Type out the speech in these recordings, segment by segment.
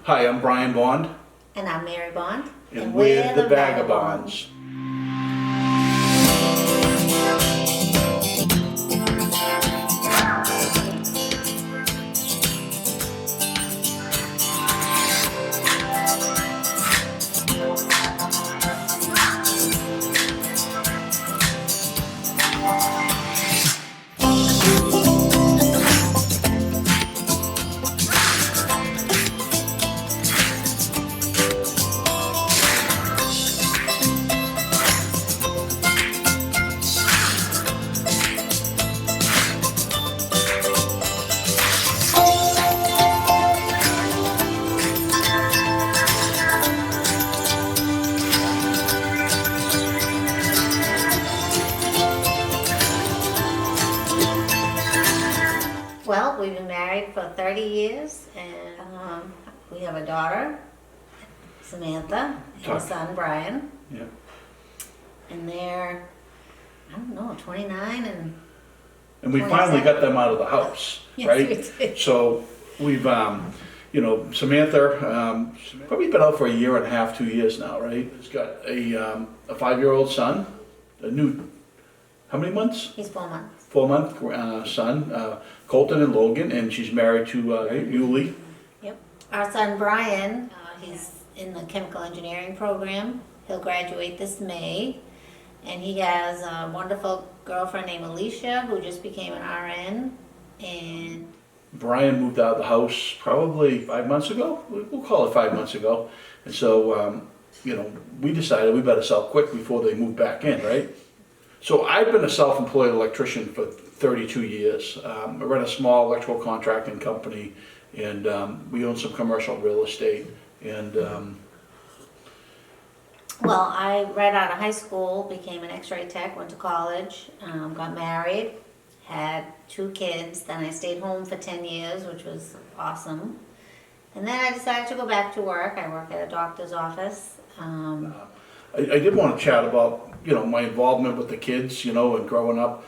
Hi, I'm Brian Bond, And I'm Mary Bond. and we're the Vagabonds. Well, we've been married for 30 years and we have a daughter, Samantha, and a son, Brian. Yeah. And they're, I don't know, 29 and... And we finally got them out of the house, Yes, right? we did. So we've, Samantha, probably been out for a year and a half, 2 years now, right? She's got a 5-year-old son, how many months? He's 4 months. 4-month son, Colton and Logan, and she's married to Yuli. Yep. Our son, Brian, he's in the chemical engineering program. He'll graduate this May. And he has a wonderful girlfriend named Alicia who just became an RN. And Brian moved out of the house probably 5 months ago. We'll call it 5 months ago. And so, we decided we better sell quick before they move back in, right? So I've been a self-employed electrician for 32 years. I run a small electrical contracting company, and we own some commercial real estate. And well, I right out of high school became an X-ray tech, went to college, got married, had 2 kids. Then I stayed home for 10 years, which was awesome. And then I decided to go back to work. I work at a doctor's office. I did want to chat about, my involvement with the kids, and growing up,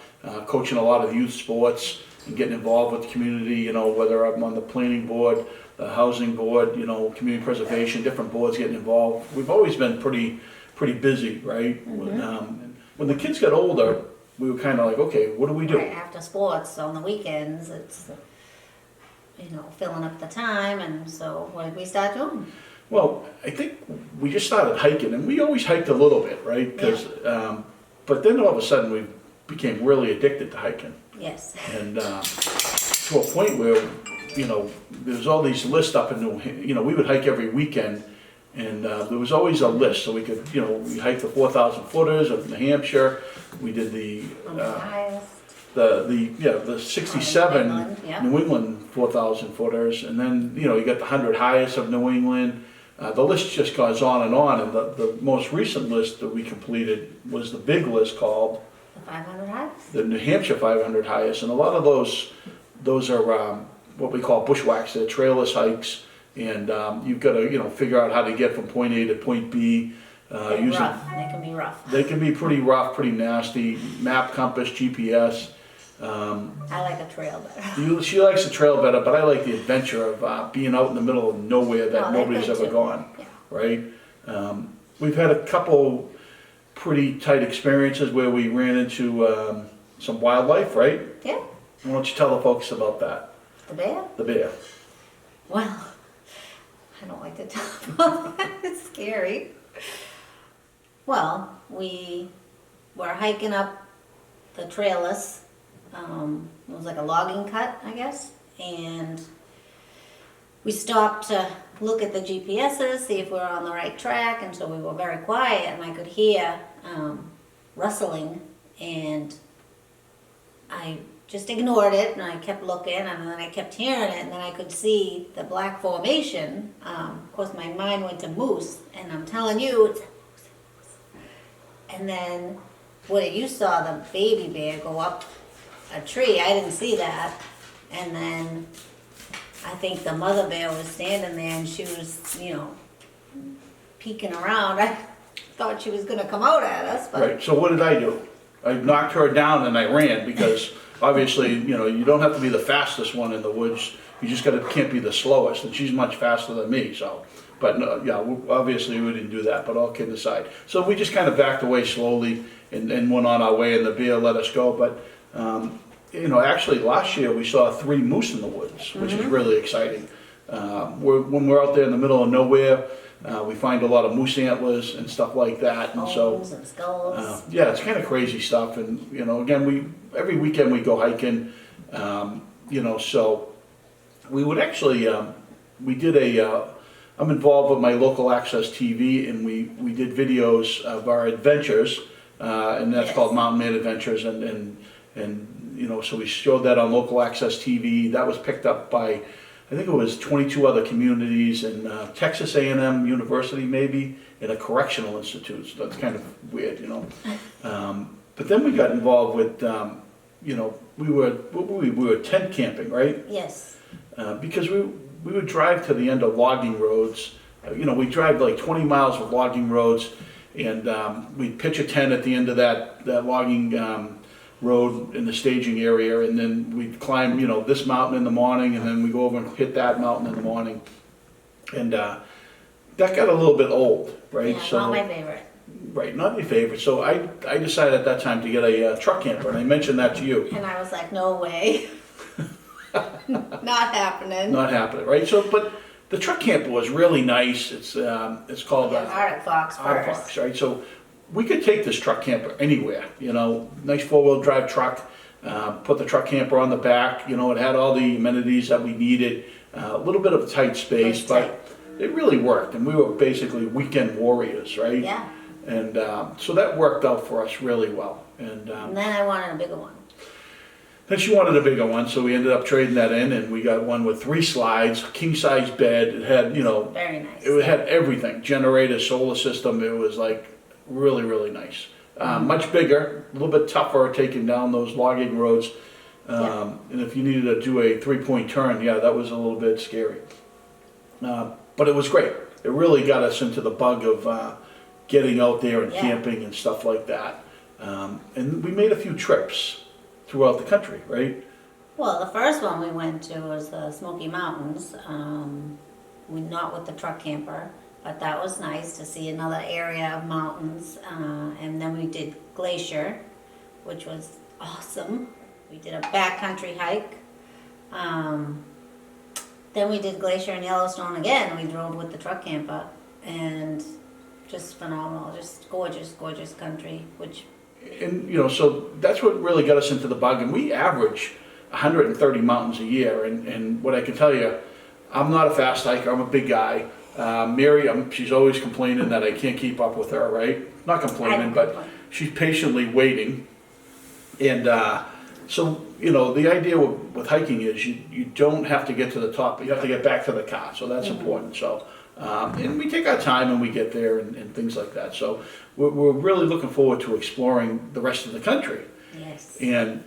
coaching a lot of youth sports and getting involved with the community, whether I'm on the planning board, the housing board, community preservation, different boards getting involved. We've always been pretty busy, right? Mm-hmm. When the kids got older, we were kind of like, okay, what do we do? Right after sports on the weekends, it's filling up the time, and so what did we start doing? Well, I think we just started hiking, and we always hiked a little bit, right? But then all of a sudden we became really addicted to hiking. Yes. And to a point where, there's all these lists up in we would hike every weekend, and there was always a list, so we could, we hiked the 4,000 footers of New Hampshire. We did the Highest. the 67 New England, yeah. New England 4,000 footers, and then you got the 100 highest of New England. The list just goes on, and the most recent list that we completed was the big list called The 500 highest. the New Hampshire 500 highest, and a lot of those are what we call bushwhacks. They're trailless hikes, and you've got to figure out how to get from point A to point B. They're rough. They can be rough. They can be pretty rough, pretty nasty. Map, compass, GPS. I like a trail better. She likes the trail better, but I like the adventure of being out in the middle of nowhere that they're nobody's good ever too. gone, Yeah. right? We've had a couple pretty tight experiences where we ran into some wildlife, right? Yeah. Why don't you tell the folks about that? The bear? The bear. Well, I don't like to talk about that. It's scary. Well, we were hiking up the trailless. It was like a logging cut, I guess. And we stopped to look at the GPSs, see if we were on the right track. And so we were very quiet, and I could hear rustling. And I just ignored it, and I kept looking, and then I kept hearing it, and then I could see the black formation. Of course, my mind went to moose, and I'm telling you, it's a moose. And then, you saw the baby bear go up a tree. I didn't see that. And then I think the mother bear was standing there, and she was, peeking around. I thought she was going to come out at us. But Right, so what did I do? I knocked her down and I ran because obviously, you don't have to be the fastest one in the woods. You just can't be the slowest, and she's much faster than me, so. But no, yeah, obviously we didn't do that, but all kidding aside. So we just kind of backed away slowly and went on our way, and the bear let us go. But, actually last year we saw 3 moose in the woods, which is really exciting. When we're out there in the middle of nowhere, we find a lot of moose antlers and stuff like that. And so, Bones and skulls. yeah, it's kind of crazy stuff. And, again, every weekend we go hiking, so we would actually, we did I'm involved with my local access TV, and we did videos of our adventures, and that's Yes. called Mountain Man Adventures, and so we showed that on local access TV. That was picked up by, I think it was 22 other communities, and Texas A&M University maybe, and a correctional institute, so that's kind of weird, But then we got involved with, we were tent camping, right? Yes. Because we would drive to the end of logging roads. We drive like 20 miles of logging roads, and we'd pitch a tent at the end of that logging road in the staging area, and then we'd climb, this mountain in the morning, and then we go over and hit that mountain in the morning. And that got a little bit old, right? Yeah, not my favorite. Right, not your favorite. So I decided at that time to get a truck camper, and I mentioned that to you. And I was like, no way. Not happening. Not happening, right? So, but the truck camper was really nice. It's called Yeah, Arctic Fox Arctic first. Fox, right? So we could take this truck camper anywhere, nice 4-wheel drive truck, put the truck camper on the back, it had all the amenities that we needed, a little bit of a tight space, It's but it really worked, and we were basically weekend warriors, right? Yeah. And so that worked out for us really well. And And then I wanted a bigger one. then she wanted a bigger one, so we ended up trading that in, and we got one with 3 slides, king-size bed. It had, Very nice. it had everything, generator, solar system. It was like really, really nice. Much bigger, a little bit tougher taking down those logging roads. And if you needed to do a 3-point turn, yeah, that was a little bit scary. But it was great. It really got us into the bug of getting out there and Yeah. camping and stuff like that. And we made a few trips throughout the country, right? Well, the first one we went to was the Smoky Mountains. Not with the truck camper, but that was nice to see another area of mountains. And then we did Glacier, which was awesome. We did a backcountry hike. Then we did Glacier and Yellowstone again. We drove with the truck camper, and just phenomenal, just gorgeous, gorgeous country. And so that's what really got us into the bug. And we average 130 mountains a year. And what I can tell you, I'm not a fast hiker. I'm a big guy. Mary, she's always complaining that I can't keep up with her, right? Not complaining, but she's patiently waiting. And so, the idea with hiking is you don't have to get to the top, but you have to get back to the car. So that's important. So, and we take our time and we get there and things like that. So we're really looking forward to exploring the rest of the country. Yes. And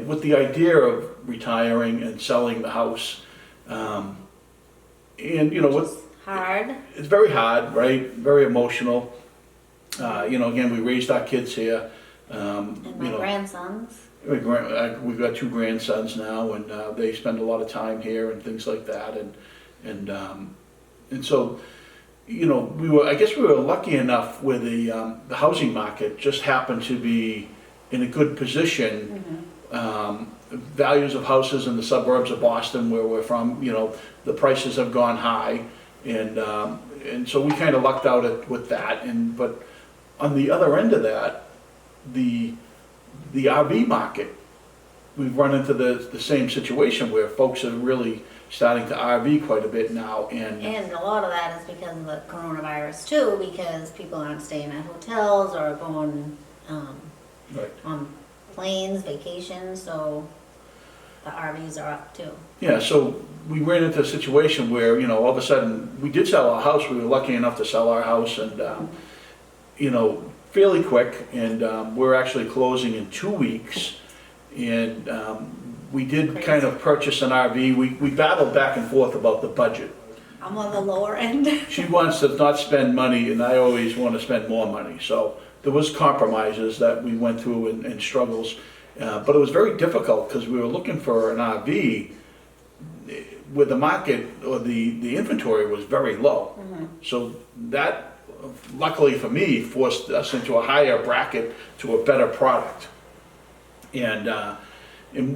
with the idea of retiring and selling the house, and It's hard. it's very hard, right? Very emotional. Again, we raised our kids here. And my grandsons. We've got 2 grandsons now, and they spend a lot of time here and things like that. And so, I guess we were lucky enough where the housing market just happened to be in a good position. Values of houses in the suburbs of Boston, where we're from, the prices have gone high, and so we kind of lucked out with that. But on the other end of that, the RV market, we've run into the same situation where folks are really starting to RV quite a bit now. And a lot of that is because of the coronavirus too, because people aren't staying at hotels or going right. on planes, vacations, so the RVs are up too. Yeah, so we ran into a situation where, all of a sudden, we did sell our house. We were lucky enough to sell our house, and, fairly quick, and we're actually closing in 2 weeks. And we did Crazy. kind of purchase an RV. We battled back and forth about the budget. I'm on the lower end. She wants to not spend money, and I always want to spend more money. So there was compromises that we went through and struggles. But it was very difficult because we were looking for an RV where the market or the inventory was very low. So that, luckily for me, forced us into a higher bracket to a better product. And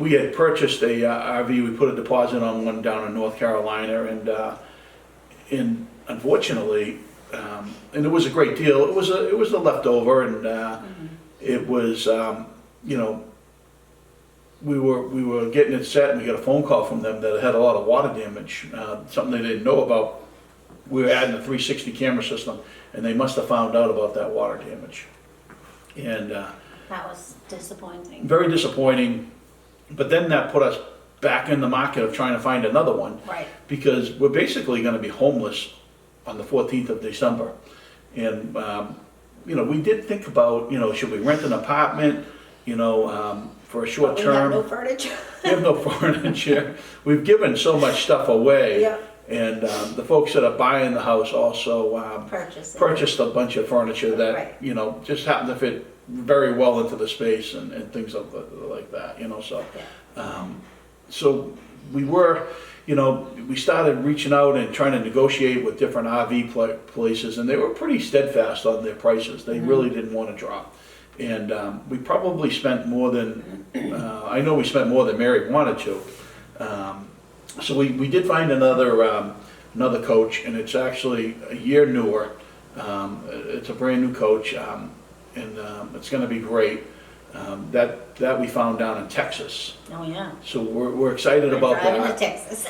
we had purchased a RV, we put a deposit on one down in North Carolina, and unfortunately, and it was a great deal, it was a leftover, and it was, you know, we were getting it set, and we got a phone call from them that it had a lot of water damage, something they didn't know about. We were adding a 360 camera system, and they must have found out about that water damage. And That was disappointing. very disappointing, but then that put us back in the market of trying to find another one. Right. Because we're basically gonna be homeless on the 14th of December. And, you know, we did think about, you know, should we rent an apartment, you know, for a short We have term? no furniture. We have no furniture. We've given so much stuff away. Yeah. And the folks that are buying the house also purchased a bunch of furniture that, Right. you know, just happened to fit very well into the space and things like that, you know, so. So we were, you know, we started reaching out and trying to negotiate with different RV places, and they were pretty steadfast on their prices. They really didn't want to drop. And we probably spent more than, I know we spent more than Mary wanted to. So we did find another coach, and it's actually a year newer. It's a brand new coach, and it's going to be great. That we found down in Texas. Oh, yeah. So we're excited about Driving to that. Texas.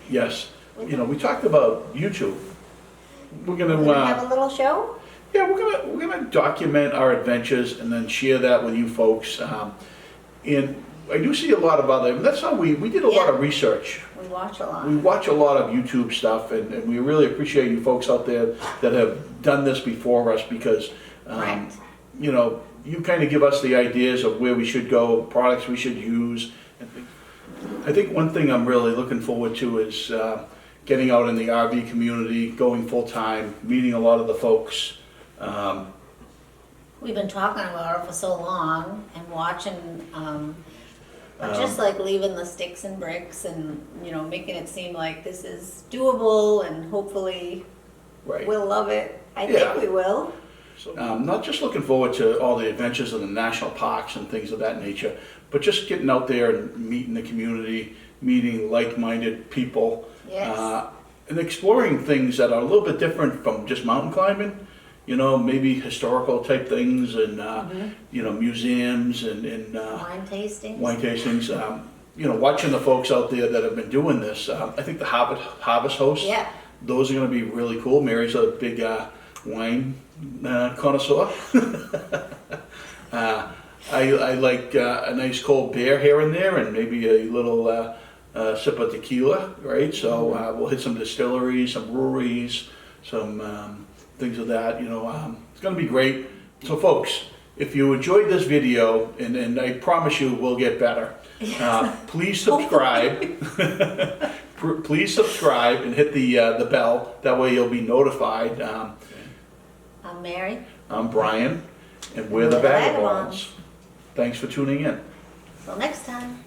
Yes, you know, we talked about YouTube. We're We're gonna, gonna have a little show? yeah, we're gonna document our adventures and then share that with you folks. And I do see a lot of other, and that's how we did a lot of research. We watch a lot. We watch a lot of YouTube stuff, and we really appreciate you folks out there that have done this before us, because, Right. you know, you kind of give us the ideas of where we should go, products we should use. I think one thing I'm really looking forward to is getting out in the RV community, going full-time, meeting a lot of the folks. We've been talking about it for so long and watching, but just like leaving the sticks and bricks and, you know, making it seem like this is doable and hopefully Right. we'll love it. I Yeah. think we will. So, not just looking forward to all the adventures in the national parks and things of that nature, but just getting out there and meeting the community, meeting like-minded people, Yes. and exploring things that are a little bit different from just mountain climbing. You know, maybe historical type things, and you know, museums and Wine tastings. wine tastings. You know, watching the folks out there that have been doing this. I think the harvest hosts. Yeah. Those are going to be really cool. Mary's a big wine connoisseur. I like a nice cold beer here and there, and maybe a little sip of tequila, right? So we'll hit some distilleries, some breweries, some things of that. You know, it's going to be great. So, folks, if you enjoyed this video, and I promise you we'll get better, please subscribe. Please subscribe and hit the bell. That way you'll be notified. I'm Mary. I'm Brian, and we're the Vagabonds. Thanks for tuning in. Till next time.